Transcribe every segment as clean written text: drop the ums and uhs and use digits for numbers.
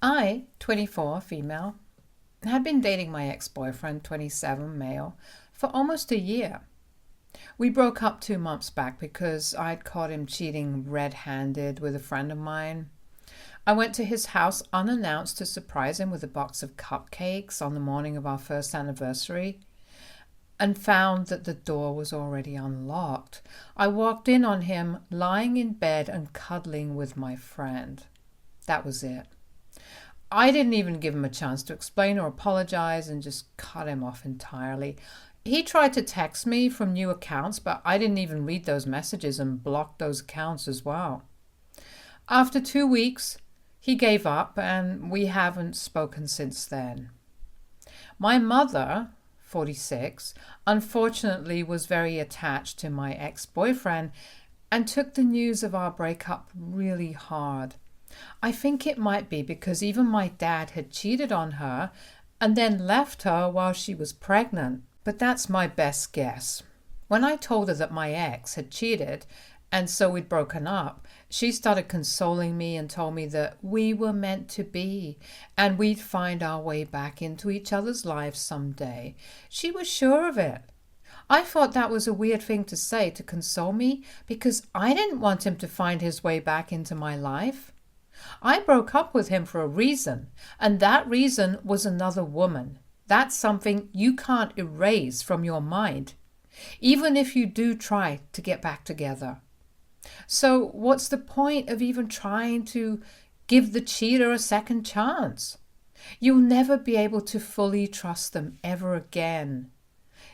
I, 24, female, had been dating my ex-boyfriend, 27, male, for almost a year. We broke up 2 months back because I'd caught him cheating red-handed with a friend of mine. I went to his house unannounced to surprise him with a box of cupcakes on the morning of our first anniversary and found that the door was already unlocked. I walked in on him lying in bed and cuddling with my friend. That was it. I didn't even give him a chance to explain or apologize and just cut him off entirely. He tried to text me from new accounts, but I didn't even read those messages and blocked those accounts as well. After 2 weeks, he gave up and we haven't spoken since then. My mother, 46, unfortunately was very attached to my ex-boyfriend and took the news of our breakup really hard. I think it might be because even my dad had cheated on her and then left her while she was pregnant. But that's my best guess. When I told her that my ex had cheated and so we'd broken up, she started consoling me and told me that we were meant to be and we'd find our way back into each other's lives someday. She was sure of it. I thought that was a weird thing to say to console me because I didn't want him to find his way back into my life. I broke up with him for a reason, and that reason was another woman. That's something you can't erase from your mind, even if you do try to get back together. So what's the point of even trying to give the cheater a second chance? You'll never be able to fully trust them ever again.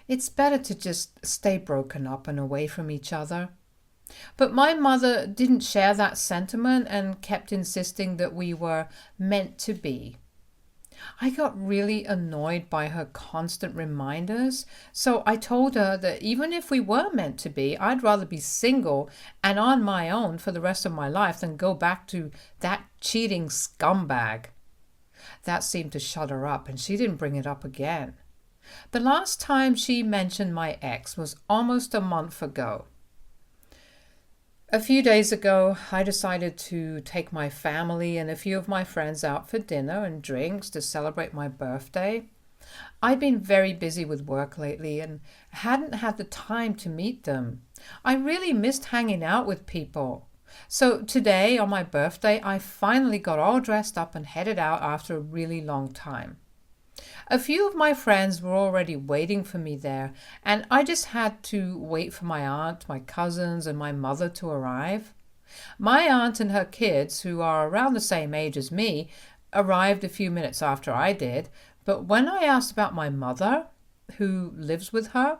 It's better to just stay broken up and away from each other. But my mother didn't share that sentiment and kept insisting that we were meant to be. I got really annoyed by her constant reminders, so I told her that even if we were meant to be, I'd rather be single and on my own for the rest of my life than go back to that cheating scumbag. That seemed to shut her up, and she didn't bring it up again. The last time she mentioned my ex was almost a month ago. A few days ago, I decided to take my family and a few of my friends out for dinner and drinks to celebrate my birthday. I'd been very busy with work lately and hadn't had the time to meet them. I really missed hanging out with people. So today, on my birthday, I finally got all dressed up and headed out after a really long time. A few of my friends were already waiting for me there, and I just had to wait for my aunt, my cousins, and my mother to arrive. My aunt and her kids, who are around the same age as me, arrived a few minutes after I did, but when I asked about my mother, who lives with her,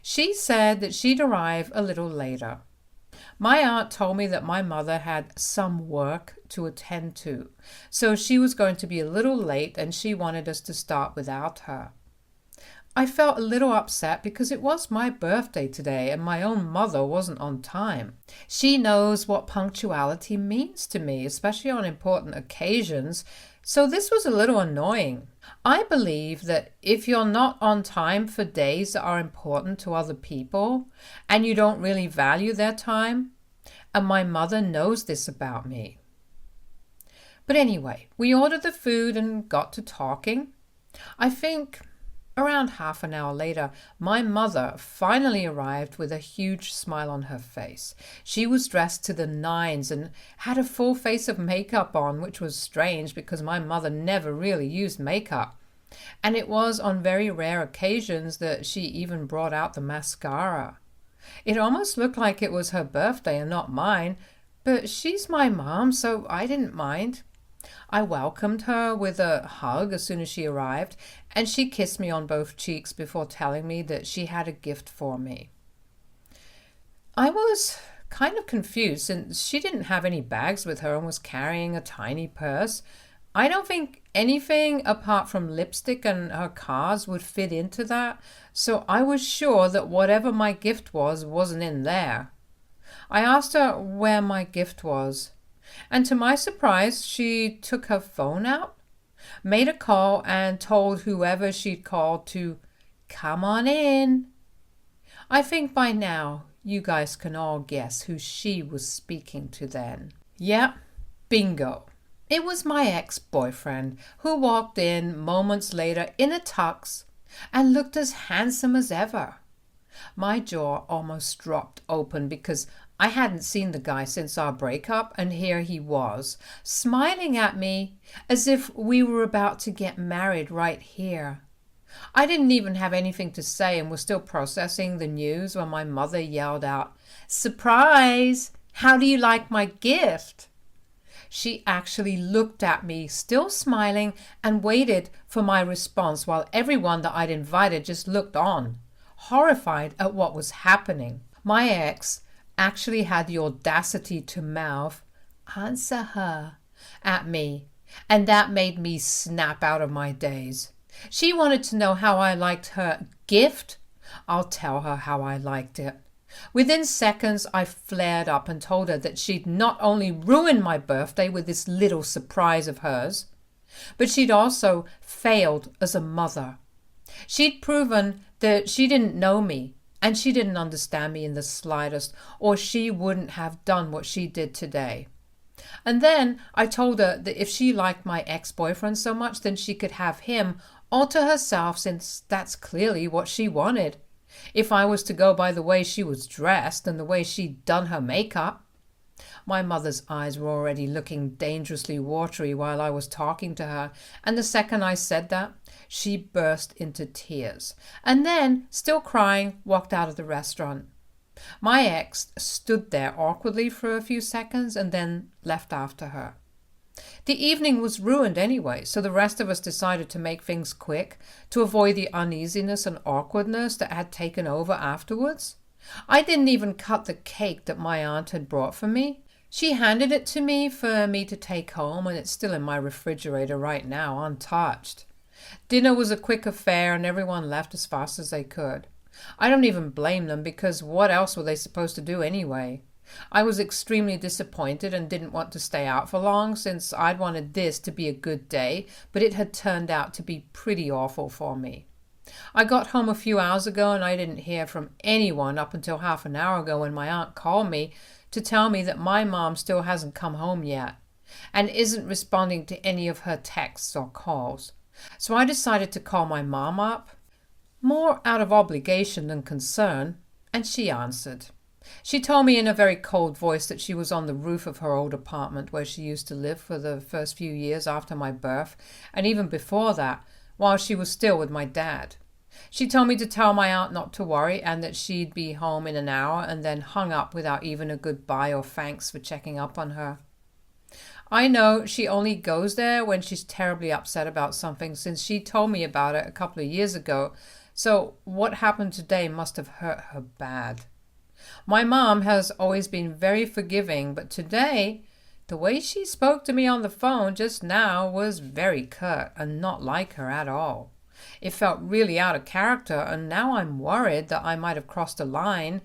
she said that she'd arrive a little later. My aunt told me that my mother had some work to attend to, so she was going to be a little late and she wanted us to start without her. I felt a little upset because it was my birthday today and my own mother wasn't on time. She knows what punctuality means to me, especially on important occasions, so this was a little annoying. I believe that if you're not on time for days that are important to other people and you don't really value their time, and my mother knows this about me. But anyway, we ordered the food and got to talking. I think around half an hour later, my mother finally arrived with a huge smile on her face. She was dressed to the nines and had a full face of makeup on, which was strange because my mother never really used makeup. And it was on very rare occasions that she even brought out the mascara. It almost looked like it was her birthday and not mine, but she's my mom, so I didn't mind. I welcomed her with a hug as soon as she arrived, and she kissed me on both cheeks before telling me that she had a gift for me. I was kind of confused since she didn't have any bags with her and was carrying a tiny purse. I don't think anything apart from lipstick and her cards would fit into that, so I was sure that whatever my gift was wasn't in there. I asked her where my gift was, and to my surprise, she took her phone out, made a call, and told whoever she'd called to come on in. I think by now you guys can all guess who she was speaking to then. Yep, bingo. It was my ex-boyfriend who walked in moments later in a tux and looked as handsome as ever. My jaw almost dropped open because I hadn't seen the guy since our breakup, and here he was, smiling at me as if we were about to get married right here. I didn't even have anything to say and was still processing the news when my mother yelled out, "Surprise! How do you like my gift?" She actually looked at me, still smiling, and waited for my response while everyone that I'd invited just looked on, horrified at what was happening. My ex actually had the audacity to mouth, "Answer her," at me, and that made me snap out of my daze. She wanted to know how I liked her gift. I'll tell her how I liked it. Within seconds, I flared up and told her that she'd not only ruined my birthday with this little surprise of hers, but she'd also failed as a mother. She'd proven that she didn't know me and she didn't understand me in the slightest, or she wouldn't have done what she did today. And then I told her that if she liked my ex-boyfriend so much, then she could have him all to herself, since that's clearly what she wanted. If I was to go by the way she was dressed and the way she'd done her makeup. My mother's eyes were already looking dangerously watery while I was talking to her, and the second I said that, she burst into tears, and then, still crying, walked out of the restaurant. My ex stood there awkwardly for a few seconds and then left after her. The evening was ruined anyway, so the rest of us decided to make things quick to avoid the uneasiness and awkwardness that had taken over afterwards. I didn't even cut the cake that my aunt had brought for me. She handed it to me for me to take home, and it's still in my refrigerator right now, untouched. Dinner was a quick affair and everyone left as fast as they could. I don't even blame them, because what else were they supposed to do anyway? I was extremely disappointed and didn't want to stay out for long, since I'd wanted this to be a good day, but it had turned out to be pretty awful for me. I got home a few hours ago and I didn't hear from anyone up until half an hour ago when my aunt called me to tell me that my mom still hasn't come home yet and isn't responding to any of her texts or calls. So I decided to call my mom up, more out of obligation than concern, and she answered. She told me in a very cold voice that she was on the roof of her old apartment where she used to live for the first few years after my birth, and even before that, while she was still with my dad. She told me to tell my aunt not to worry and that she'd be home in an hour, and then hung up without even a goodbye or thanks for checking up on her. I know she only goes there when she's terribly upset about something, since she told me about it a couple of years ago, so what happened today must have hurt her bad. My mom has always been very forgiving, but today, the way she spoke to me on the phone just now was very curt and not like her at all. It felt really out of character, and now I'm worried that I might have crossed a line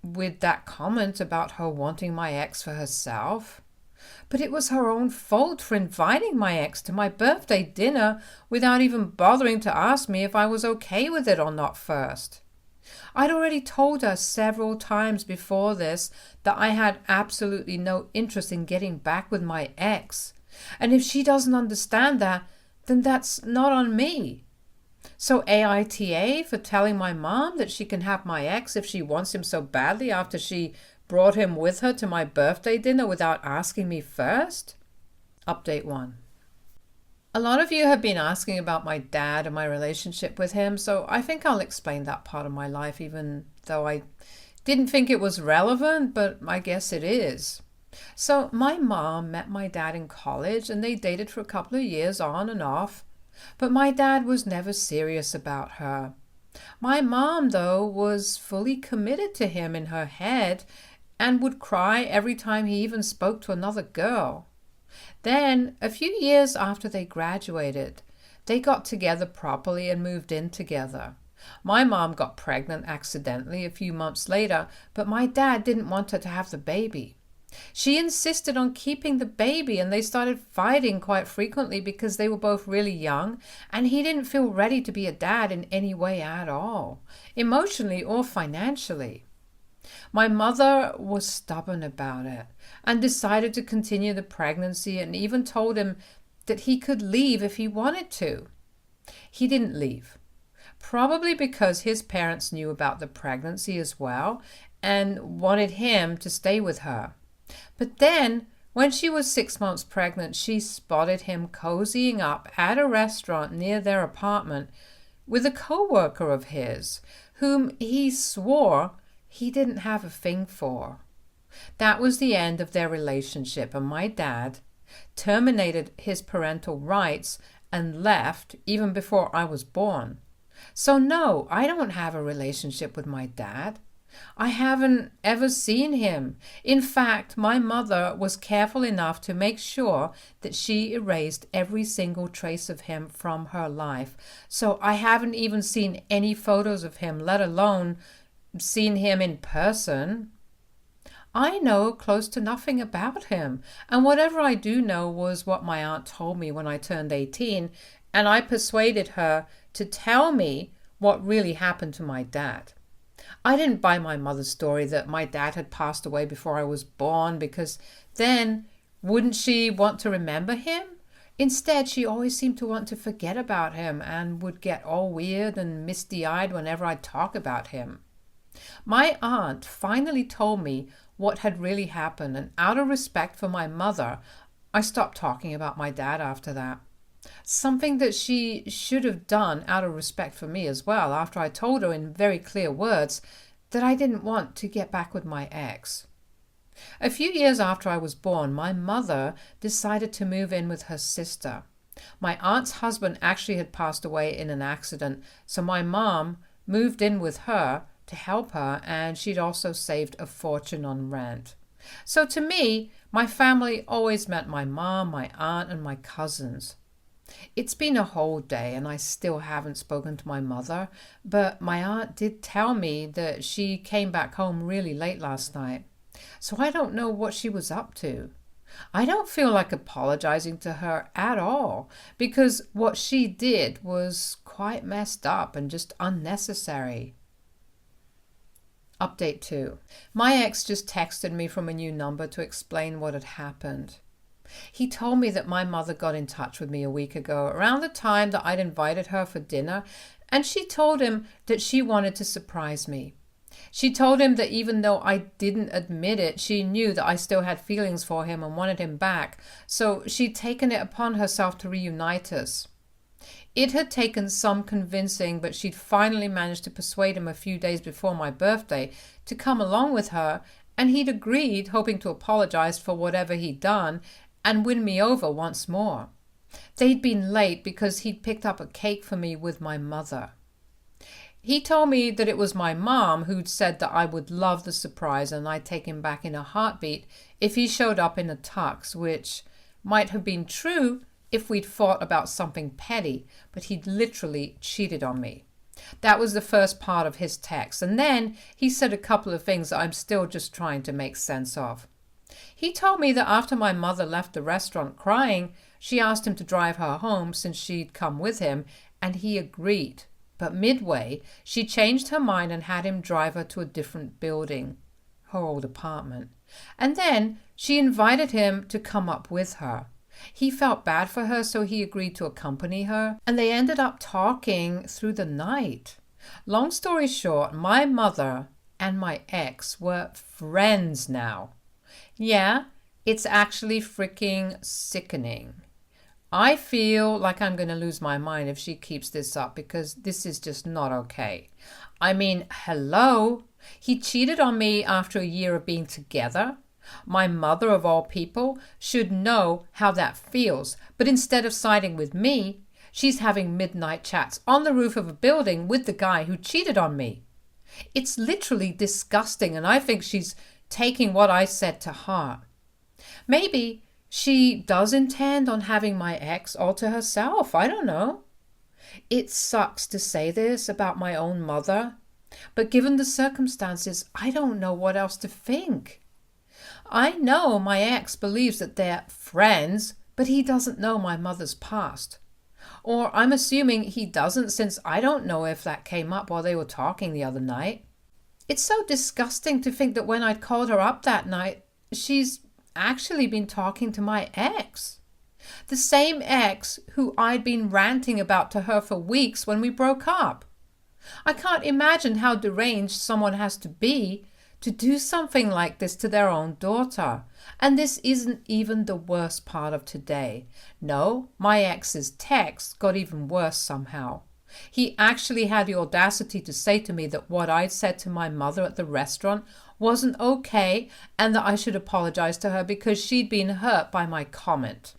with that comment about her wanting my ex for herself. But it was her own fault for inviting my ex to my birthday dinner without even bothering to ask me if I was okay with it or not first. I'd already told her several times before this that I had absolutely no interest in getting back with my ex. And if she doesn't understand that, then that's not on me. So AITA for telling my mom that she can have my ex if she wants him so badly after she brought him with her to my birthday dinner without asking me first? Update 1. A lot of you have been asking about my dad and my relationship with him, so I think I'll explain that part of my life, even though I didn't think it was relevant, but I guess it is. So my mom met my dad in college and they dated for a couple of years on and off, but my dad was never serious about her. My mom, though, was fully committed to him in her head and would cry every time he even spoke to another girl. Then, a few years after they graduated, they got together properly and moved in together. My mom got pregnant accidentally a few months later, but my dad didn't want her to have the baby. She insisted on keeping the baby, and they started fighting quite frequently because they were both really young, and he didn't feel ready to be a dad in any way at all, emotionally or financially. My mother was stubborn about it and decided to continue the pregnancy and even told him that he could leave if he wanted to. He didn't leave, probably because his parents knew about the pregnancy as well and wanted him to stay with her. But then, when she was 6 months pregnant, she spotted him cozying up at a restaurant near their apartment with a co-worker of his, whom he swore he didn't have a thing for. That was the end of their relationship, and my dad terminated his parental rights and left even before I was born. So no, I don't have a relationship with my dad. I haven't ever seen him. In fact, my mother was careful enough to make sure that she erased every single trace of him from her life. So I haven't even seen any photos of him, let alone seen him in person. I know close to nothing about him, and whatever I do know was what my aunt told me when I turned 18, and I persuaded her to tell me what really happened to my dad. I didn't buy my mother's story that my dad had passed away before I was born, because then wouldn't she want to remember him? Instead, she always seemed to want to forget about him and would get all weird and misty-eyed whenever I talk about him. My aunt finally told me what had really happened, and out of respect for my mother, I stopped talking about my dad after that. Something that she should have done out of respect for me as well, after I told her in very clear words that I didn't want to get back with my ex. A few years after I was born, my mother decided to move in with her sister. My aunt's husband actually had passed away in an accident, so my mom moved in with her to help her, and she'd also saved a fortune on rent. So to me, my family always meant my mom, my aunt, and my cousins. It's been a whole day and I still haven't spoken to my mother, but my aunt did tell me that she came back home really late last night. So I don't know what she was up to. I don't feel like apologizing to her at all, because what she did was quite messed up and just unnecessary. Update 2. My ex just texted me from a new number to explain what had happened. He told me that my mother got in touch with me a week ago, around the time that I'd invited her for dinner, and she told him that she wanted to surprise me. She told him that even though I didn't admit it, she knew that I still had feelings for him and wanted him back, so she'd taken it upon herself to reunite us. It had taken some convincing, but she'd finally managed to persuade him a few days before my birthday to come along with her, and he'd agreed, hoping to apologize for whatever he'd done and win me over once more. They'd been late because he'd picked up a cake for me with my mother. He told me that it was my mom who'd said that I would love the surprise and I'd take him back in a heartbeat if he showed up in a tux, which might have been true if we'd fought about something petty, but he'd literally cheated on me. That was the first part of his text, and then he said a couple of things that I'm still just trying to make sense of. He told me that after my mother left the restaurant crying, she asked him to drive her home since she'd come with him, and he agreed. But midway, she changed her mind and had him drive her to a different building, her old apartment. And then she invited him to come up with her. He felt bad for her, so he agreed to accompany her, and they ended up talking through the night. Long story short, my mother and my ex were friends now. Yeah, it's actually freaking sickening. I feel like I'm going to lose my mind if she keeps this up, because this is just not okay. I mean, hello? He cheated on me after a year of being together. My mother, of all people, should know how that feels. But instead of siding with me, she's having midnight chats on the roof of a building with the guy who cheated on me. It's literally disgusting, and I think she's taking what I said to heart. Maybe she does intend on having my ex all to herself. I don't know. It sucks to say this about my own mother, but given the circumstances, I don't know what else to think. I know my ex believes that they're friends, but he doesn't know my mother's past. Or I'm assuming he doesn't, since I don't know if that came up while they were talking the other night. It's so disgusting to think that when I'd called her up that night, she's actually been talking to my ex. The same ex who I'd been ranting about to her for weeks when we broke up. I can't imagine how deranged someone has to be to do something like this to their own daughter. And this isn't even the worst part of today. No, my ex's text got even worse somehow. He actually had the audacity to say to me that what I'd said to my mother at the restaurant wasn't okay and that I should apologize to her because she'd been hurt by my comment.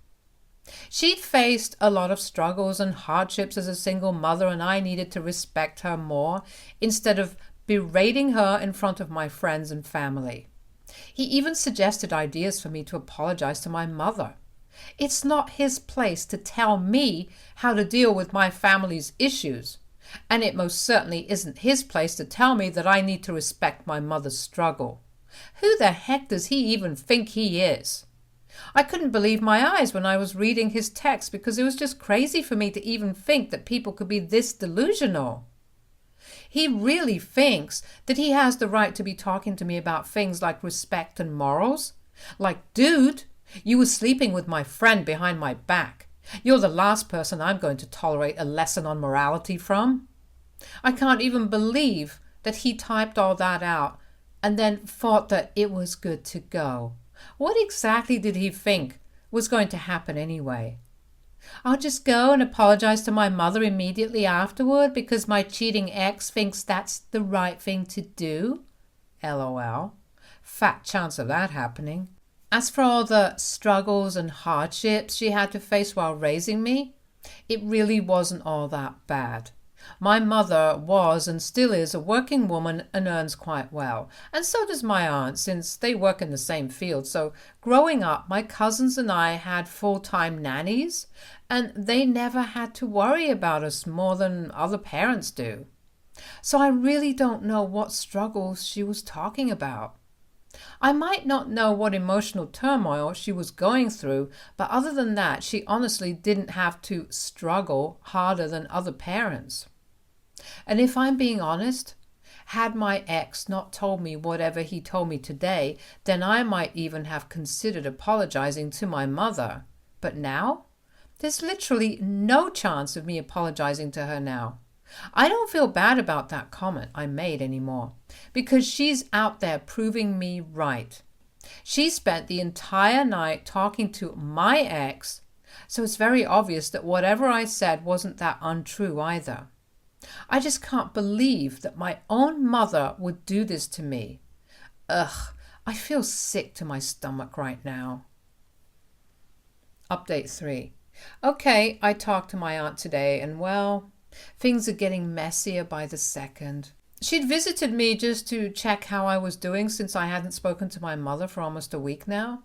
She'd faced a lot of struggles and hardships as a single mother, and I needed to respect her more instead of berating her in front of my friends and family. He even suggested ideas for me to apologize to my mother. It's not his place to tell me how to deal with my family's issues, and it most certainly isn't his place to tell me that I need to respect my mother's struggle. Who the heck does he even think he is? I couldn't believe my eyes when I was reading his text because it was just crazy for me to even think that people could be this delusional. He really thinks that he has the right to be talking to me about things like respect and morals? Like, dude, you were sleeping with my friend behind my back. You're the last person I'm going to tolerate a lesson on morality from. I can't even believe that he typed all that out and then thought that it was good to go. What exactly did he think was going to happen anyway? I'll just go and apologize to my mother immediately afterward because my cheating ex thinks that's the right thing to do? LOL. Fat chance of that happening. As for all the struggles and hardships she had to face while raising me, it really wasn't all that bad. My mother was and still is a working woman and earns quite well, and so does my aunt since they work in the same field. So growing up, my cousins and I had full-time nannies, and they never had to worry about us more than other parents do. So I really don't know what struggles she was talking about. I might not know what emotional turmoil she was going through, but other than that, she honestly didn't have to struggle harder than other parents. And if I'm being honest, had my ex not told me whatever he told me today, then I might even have considered apologizing to my mother. But now, there's literally no chance of me apologizing to her now. I don't feel bad about that comment I made anymore, because she's out there proving me right. She spent the entire night talking to my ex, so it's very obvious that whatever I said wasn't that untrue either. I just can't believe that my own mother would do this to me. Ugh, I feel sick to my stomach right now. Update 3. Okay, I talked to my aunt today and well, things are getting messier by the second. She'd visited me just to check how I was doing since I hadn't spoken to my mother for almost a week now.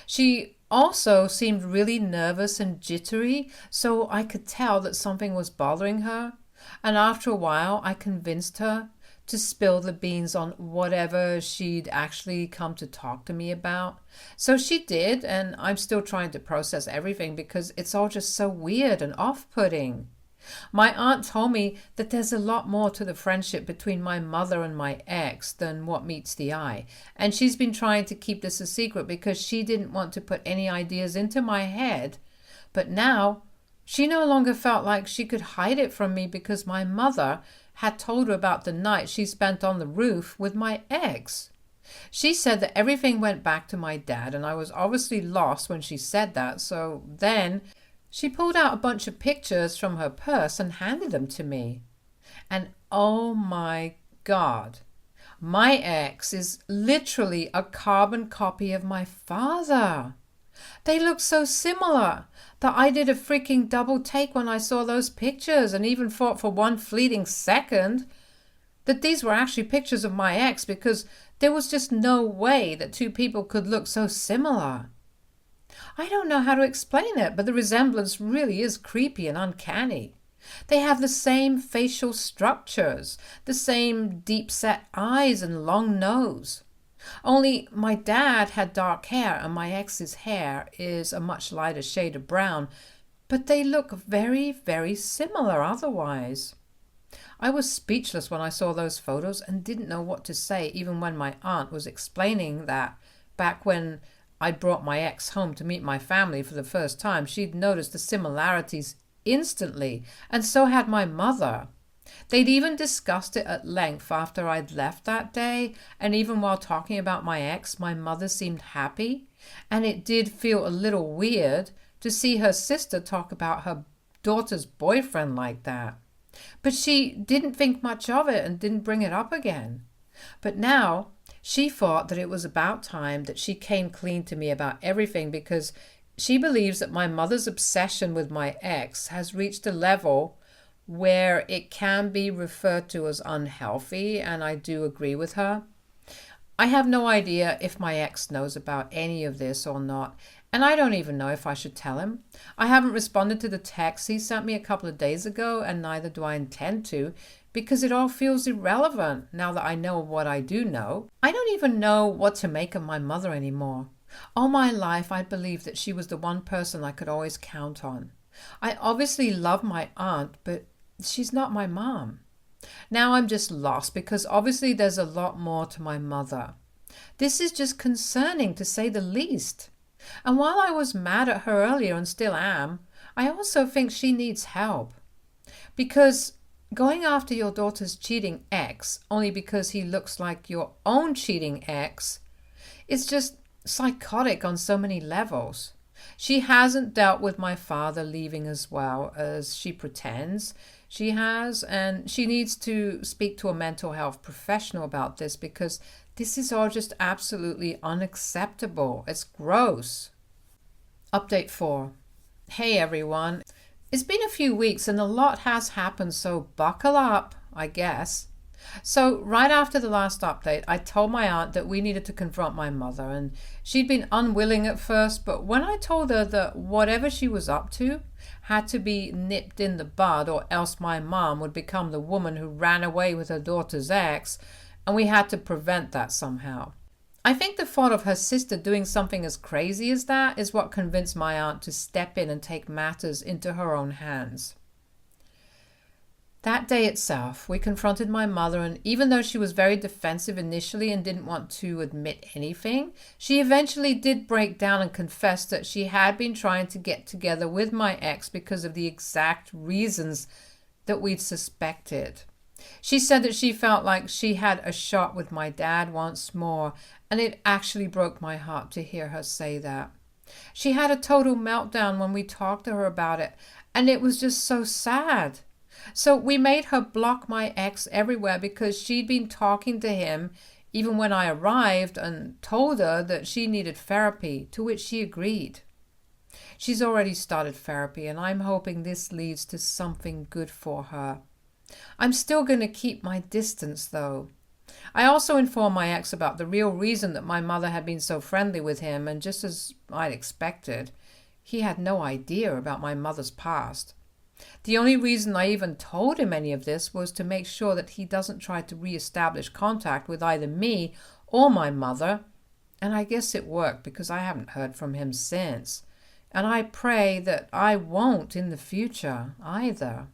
She also seemed really nervous and jittery, so I could tell that something was bothering her. And after a while, I convinced her to spill the beans on whatever she'd actually come to talk to me about. So she did, and I'm still trying to process everything because it's all just so weird and off-putting. My aunt told me that there's a lot more to the friendship between my mother and my ex than what meets the eye, and she's been trying to keep this a secret because she didn't want to put any ideas into my head. But now, she no longer felt like she could hide it from me because my mother had told her about the night she spent on the roof with my ex. She said that everything went back to my dad, and I was obviously lost when she said that, so then she pulled out a bunch of pictures from her purse and handed them to me. And oh my God, my ex is literally a carbon copy of my father. They look so similar that I did a freaking double take when I saw those pictures and even thought for one fleeting second that these were actually pictures of my ex because there was just no way that two people could look so similar. I don't know how to explain it, but the resemblance really is creepy and uncanny. They have the same facial structures, the same deep-set eyes and long nose. Only my dad had dark hair and my ex's hair is a much lighter shade of brown, but they look very, very similar otherwise. I was speechless when I saw those photos and didn't know what to say, even when my aunt was explaining that back when I brought my ex home to meet my family for the first time, she'd noticed the similarities instantly, and so had my mother. They'd even discussed it at length after I'd left that day, and even while talking about my ex, my mother seemed happy, and it did feel a little weird to see her sister talk about her daughter's boyfriend like that. But she didn't think much of it and didn't bring it up again. But now she thought that it was about time that she came clean to me about everything, because she believes that my mother's obsession with my ex has reached a level where it can be referred to as unhealthy, and I do agree with her. I have no idea if my ex knows about any of this or not, and I don't even know if I should tell him. I haven't responded to the text he sent me a couple of days ago, and neither do I intend to, because it all feels irrelevant now that I know what I do know. I don't even know what to make of my mother anymore. All my life I believed that she was the one person I could always count on. I obviously love my aunt, but she's not my mom. Now I'm just lost, because obviously there's a lot more to my mother. This is just concerning, to say the least. And while I was mad at her earlier and still am, I also think she needs help. Because going after your daughter's cheating ex only because he looks like your own cheating ex is just psychotic on so many levels. She hasn't dealt with my father leaving as well as she pretends she has, and she needs to speak to a mental health professional about this, because this is all just absolutely unacceptable. It's gross. Update 4. Hey everyone. It's been a few weeks and a lot has happened, so buckle up, I guess. So right after the last update, I told my aunt that we needed to confront my mother, and she'd been unwilling at first, but when I told her that whatever she was up to had to be nipped in the bud, or else my mom would become the woman who ran away with her daughter's ex, and we had to prevent that somehow. I think the thought of her sister doing something as crazy as that is what convinced my aunt to step in and take matters into her own hands. That day itself, we confronted my mother, and even though she was very defensive initially and didn't want to admit anything, she eventually did break down and confess that she had been trying to get together with my ex because of the exact reasons that we'd suspected. She said that she felt like she had a shot with my dad once more, and it actually broke my heart to hear her say that. She had a total meltdown when we talked to her about it, and it was just so sad. So we made her block my ex everywhere because she'd been talking to him even when I arrived, and told her that she needed therapy, to which she agreed. She's already started therapy, and I'm hoping this leads to something good for her. I'm still going to keep my distance, though. I also informed my ex about the real reason that my mother had been so friendly with him, and just as I'd expected, he had no idea about my mother's past. The only reason I even told him any of this was to make sure that he doesn't try to re-establish contact with either me or my mother, and I guess it worked, because I haven't heard from him since, and I pray that I won't in the future either.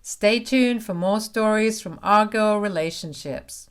Stay tuned for more stories from our girl relationships.